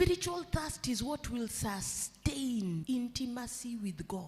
spiritual thirst is what will sustain intimacy with God.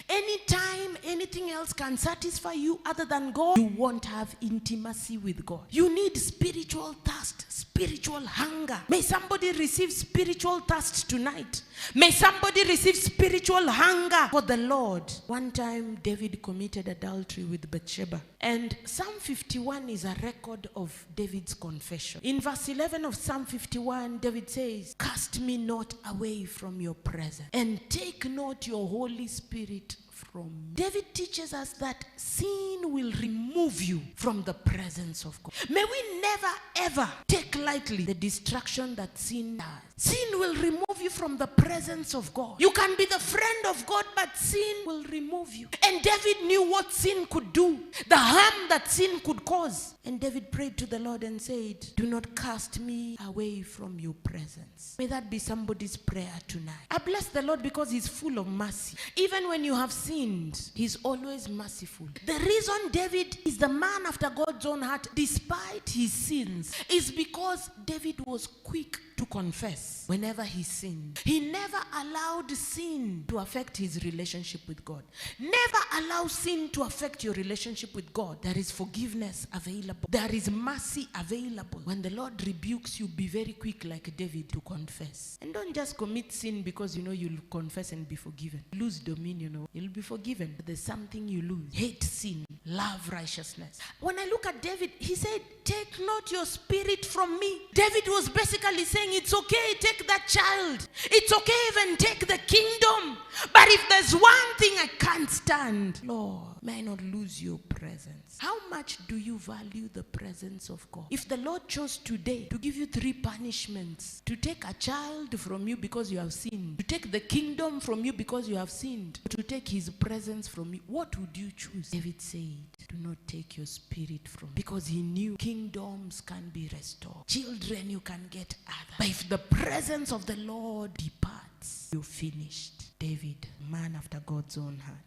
Anytime anything else can satisfy you other than God, you won't have intimacy with God. You need spiritual thirst, spiritual hunger. May somebody receive spiritual thirst tonight. May somebody receive spiritual hunger for the Lord. One time, David committed adultery with Bathsheba. And Psalm 51 is a record of David's confession. In verse 11 of Psalm 51, David says, "Cast me not away from your presence, and take not your Holy Spirit from me." David teaches us that sin will remove you from the presence of God. May we never ever take lightly the distraction that sin does. Sin will remove you from the presence of God. You can be the friend of God, but sin will remove you. And David knew what sin could do, the harm that sin could cause. And David prayed to the Lord and said, "Do not cast me away from your presence." May that be somebody's prayer tonight. I bless the Lord because he's full of mercy. Even when you have sinned, he's always merciful. The reason David is the man after God's own heart, despite his sins, is because David was quick to confess whenever he sinned. He never allowed sin to affect his relationship with God. Never allow sin to affect your relationship with God. There is forgiveness available. There is mercy available. When the Lord rebukes you, be very quick like David to confess. And don't just commit sin because you know you'll confess and be forgiven. Lose dominion, you'll be forgiven. But there's something you lose. Hate sin, love righteousness. When I look at David, he said, "Take not your spirit from me." David was basically saying, it's okay, take that child. It's okay even take the kingdom. But if there's one thing I can't stand, Lord, may I not lose your presence. How much do you value the presence of God? If the Lord chose today to give you 3 punishments, to take a child from you because you have sinned, to take the kingdom from you because you have sinned, to take his presence from you, what would you choose? David said, "Do not take your spirit from me," because he knew kingdoms can be restored. Children you can get other. But if the presence of the Lord departs, you're finished. David, man after God's own heart.